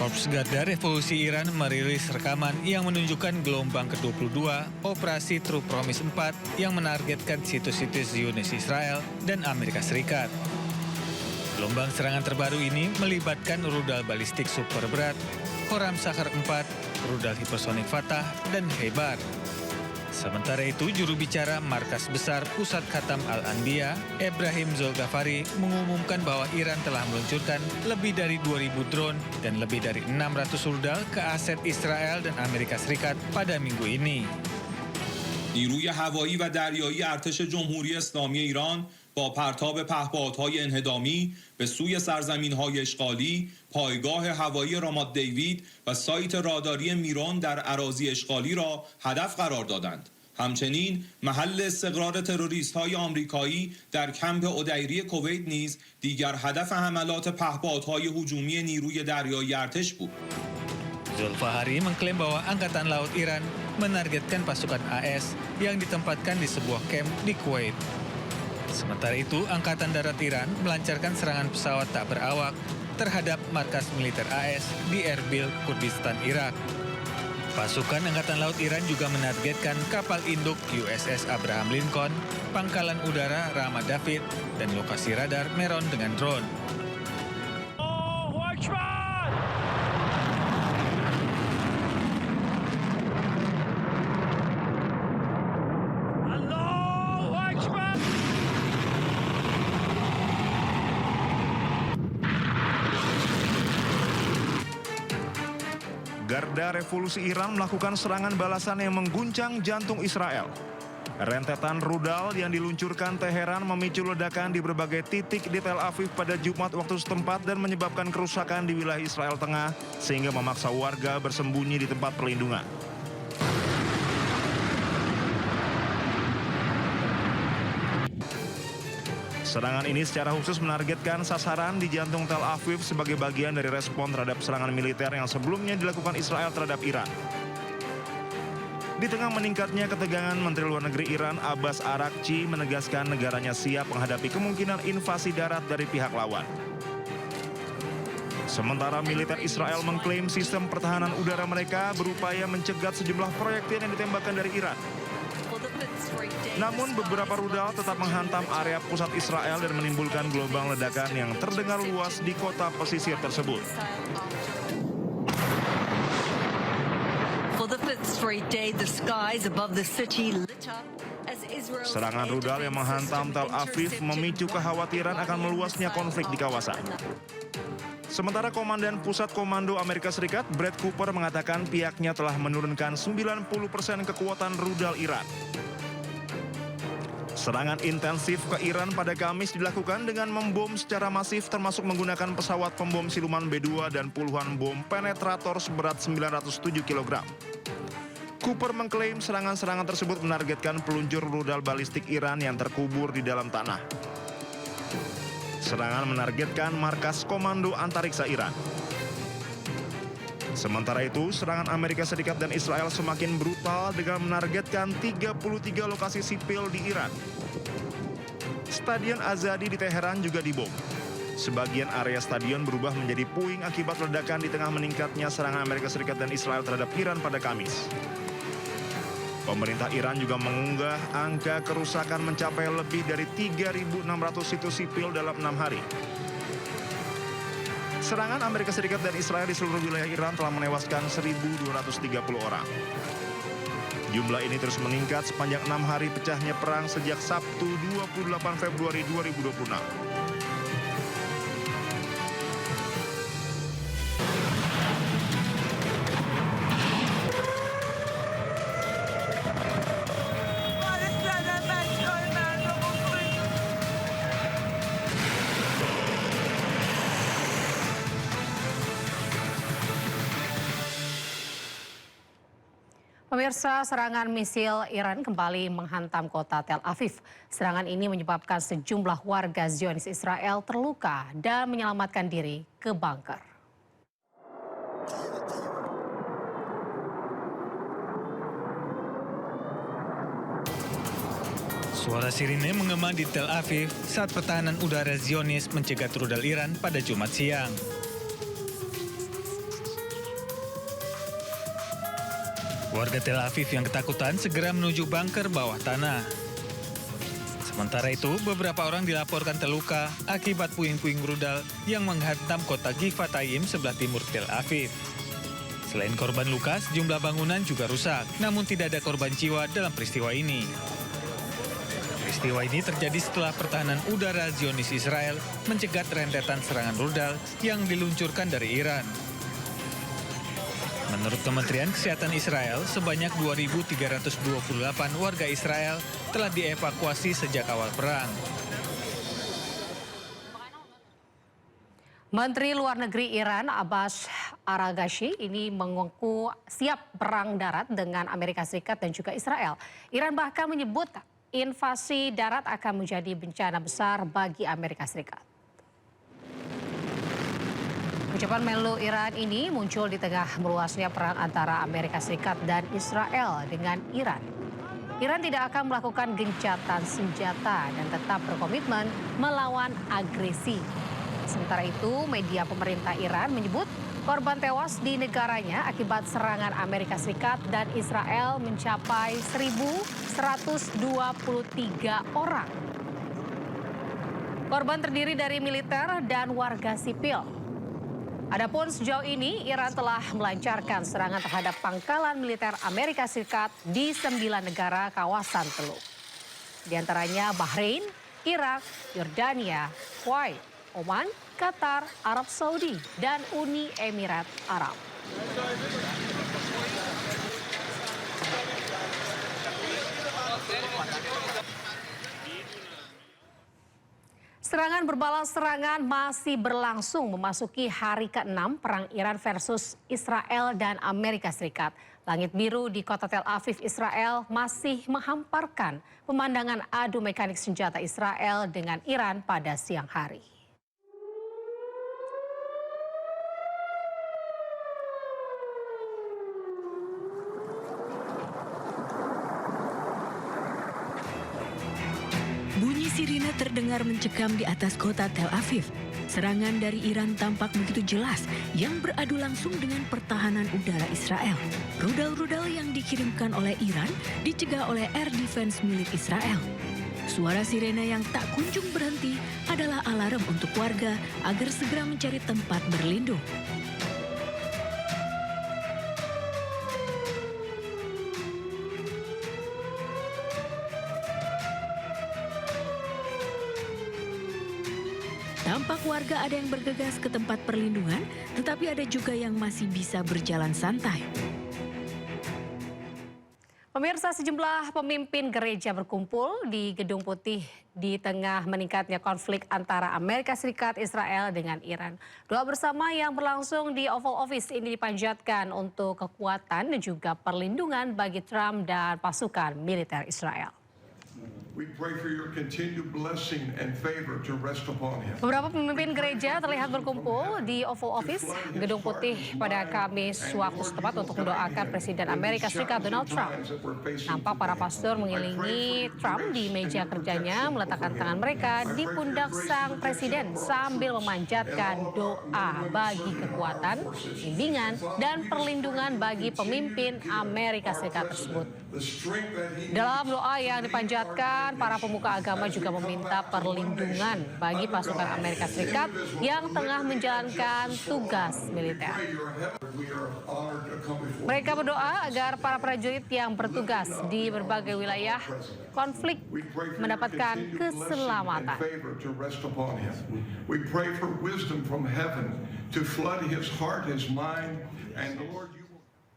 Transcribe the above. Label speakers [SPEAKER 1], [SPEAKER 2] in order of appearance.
[SPEAKER 1] Korps Garda Revolusi Iran merilis rekaman yang menunjukkan gelombang ke-22 Operasi True Promise 4 yang menargetkan situs-situs Zionis Israel dan Amerika Serikat. Gelombang serangan terbaru ini melibatkan rudal balistik super berat, Khorram Shaher 4, rudal hipersonik Fatah, dan Hebar. Sementara itu, juru bicara Markas Besar Pusat Khatam Al-Anbiya, Ebrahim Zolghafari, mengumumkan bahwa Iran telah meluncurkan lebih dari 2.000 drone dan lebih dari 600 rudal ke aset Israel dan Amerika Serikat pada minggu ini.
[SPEAKER 2] نیروی هوایی و دریایی ارتش جمهوری اسلامی ایران با پرتاب پهپادهای انهدامی به سوی سرزمین‌های اشغالی، پایگاه هوایی رامات دیوید و سایت راداری میرون در اراضی اشغالی را هدف قرار دادند. همچنین محل استقرار تروریست‌های آمریکایی در کمپ اودیری کویت نیز دیگر هدف حملات پهپادهای هجومی نیروی دریایی ارتش بود.
[SPEAKER 1] Zolghafari mengklaim bahwa Angkatan Laut Iran menargetkan pasukan AS yang ditempatkan di sebuah kamp di Kuwait. Sementara itu, Angkatan Darat Iran melancarkan serangan pesawat tak berawak terhadap markas militer AS di Erbil, Kurdistan, Irak. Pasukan Angkatan Laut Iran juga menargetkan kapal induk USS Abraham Lincoln, pangkalan udara Ramat David, dan lokasi radar Meron dengan drone.
[SPEAKER 3] Garda Revolusi Iran melakukan serangan balasan yang mengguncang jantung Israel. Rentetan rudal yang diluncurkan Teheran memicu ledakan di berbagai titik di Tel Aviv pada Jumat waktu setempat dan menyebabkan kerusakan di wilayah Israel Tengah sehingga memaksa warga bersembunyi di tempat perlindungan. Serangan ini secara khusus menargetkan sasaran di jantung Tel Aviv sebagai bagian dari respon terhadap serangan militer yang sebelumnya dilakukan Israel terhadap Iran. Di tengah meningkatnya ketegangan, Menteri Luar Negeri Iran Abbas Araghchi menegaskan negaranya siap menghadapi kemungkinan invasi darat dari pihak lawan. Sementara militer Israel mengklaim sistem pertahanan udara mereka berupaya mencegat sejumlah proyektil yang ditembakkan dari Iran. Namun beberapa rudal tetap menghantam area pusat Israel dan menimbulkan gelombang ledakan yang terdengar luas di kota pesisir tersebut. Serangan rudal yang menghantam Tel Aviv memicu kekhawatiran akan meluasnya konflik di kawasan. Sementara Komandan Pusat Komando Amerika Serikat Brad Cooper mengatakan pihaknya telah menurunkan 90% kekuatan rudal Iran. Serangan intensif ke Iran pada Kamis dilakukan dengan membom secara masif termasuk menggunakan pesawat pembom siluman B-2 dan puluhan bom penetrator seberat 907 kg. Cooper mengklaim serangan-serangan tersebut menargetkan peluncur rudal balistik Iran yang terkubur di dalam tanah. Serangan menargetkan markas komando antariksa Iran. Sementara itu, serangan Amerika Serikat dan Israel semakin brutal dengan menargetkan 33 lokasi sipil di Iran. Stadion Azadi di Teheran juga dibom. Sebagian area stadion berubah menjadi puing akibat ledakan di tengah meningkatnya serangan Amerika Serikat dan Israel terhadap Iran pada Kamis. Pemerintah Iran juga mengunggah angka kerusakan mencapai lebih dari 3.600 situs sipil dalam 6 hari. Serangan Amerika Serikat dan Israel di seluruh wilayah Iran telah menewaskan 1.230 orang. Jumlah ini terus meningkat sepanjang 6 hari pecahnya perang sejak Sabtu 28 Februari 2026.
[SPEAKER 4] Pemirsa, serangan misil Iran kembali menghantam kota Tel Aviv. Serangan ini menyebabkan sejumlah warga Zionis Israel terluka dan menyelamatkan diri ke bunker.
[SPEAKER 1] Suara sirine menggema di Tel Aviv saat pertahanan udara Zionis mencegat rudal Iran pada Jumat siang. Warga Tel Aviv yang ketakutan segera menuju bunker bawah tanah. Sementara itu, beberapa orang dilaporkan terluka akibat puing-puing rudal yang menghantam kota Givatayim sebelah timur Tel Aviv. Selain korban luka, sejumlah bangunan juga rusak, namun tidak ada korban jiwa dalam peristiwa ini. Peristiwa ini terjadi setelah pertahanan udara Zionis Israel mencegat rentetan serangan rudal yang diluncurkan dari Iran. Menurut Kementerian Kesehatan Israel, sebanyak 2.328 warga Israel telah dievakuasi sejak awal perang.
[SPEAKER 4] Menteri Luar Negeri Iran Abbas Araghchi ini mengaku siap perang darat dengan Amerika Serikat dan juga Israel. Iran bahkan menyebut invasi darat akan menjadi bencana besar bagi Amerika Serikat. Ucapan Menlu Iran ini muncul di tengah meluasnya perang antara Amerika Serikat dan Israel dengan Iran. Iran tidak akan melakukan gencatan senjata dan tetap berkomitmen melawan agresi. Sementara itu, media pemerintah Iran menyebut korban tewas di negaranya akibat serangan Amerika Serikat dan Israel mencapai 1.123 orang. Korban terdiri dari militer dan warga sipil. Adapun sejauh ini, Iran telah melancarkan serangan terhadap pangkalan militer Amerika Serikat di 9 negara kawasan Teluk. Di antaranya Bahrain, Irak, Yordania, Kuwait, Oman, Qatar, Arab Saudi, dan Uni Emirat Arab. Serangan berbalas serangan masih berlangsung memasuki hari ke-6 perang Iran versus Israel dan Amerika Serikat. Langit biru di kota Tel Aviv, Israel masih menghamparkan pemandangan adu mekanik senjata Israel dengan Iran pada siang hari.
[SPEAKER 5] Bunyi sirine terdengar mencekam di atas kota Tel Aviv. Serangan dari Iran tampak begitu jelas yang beradu langsung dengan pertahanan udara Israel. Rudal-rudal yang dikirimkan oleh Iran dicegah oleh air defense milik Israel. Suara sirene yang tak kunjung berhenti adalah alarm untuk warga agar segera mencari tempat berlindung. Tampak warga ada yang bergegas ke tempat perlindungan, tetapi ada juga yang masih bisa berjalan santai.
[SPEAKER 4] Pemirsa, sejumlah pemimpin gereja berkumpul di Gedung Putih di tengah meningkatnya konflik antara Amerika Serikat, Israel dengan Iran. Doa bersama yang berlangsung di Oval Office ini dipanjatkan untuk kekuatan dan juga perlindungan bagi Trump dan pasukan militer Israel.
[SPEAKER 6] We pray for your continued blessing and favor to rest upon him.
[SPEAKER 4] Beberapa pemimpin gereja terlihat berkumpul di Oval Office, Gedung Putih pada Kamis waktu setempat untuk mendoakan Presiden Amerika Serikat Donald Trump. Nampak para pastor mengelilingi Trump di meja kerjanya, meletakkan tangan mereka di pundak sang presiden sambil memanjatkan doa bagi kekuatan, bimbingan, dan perlindungan bagi pemimpin Amerika Serikat tersebut. Dalam doa yang dipanjatkan, para pemuka agama juga meminta perlindungan bagi pasukan Amerika Serikat yang tengah menjalankan tugas militer. Mereka berdoa agar para prajurit yang bertugas di berbagai wilayah konflik mendapatkan keselamatan.
[SPEAKER 6] We pray for wisdom from heaven to flood his heart, his mind, and Lord,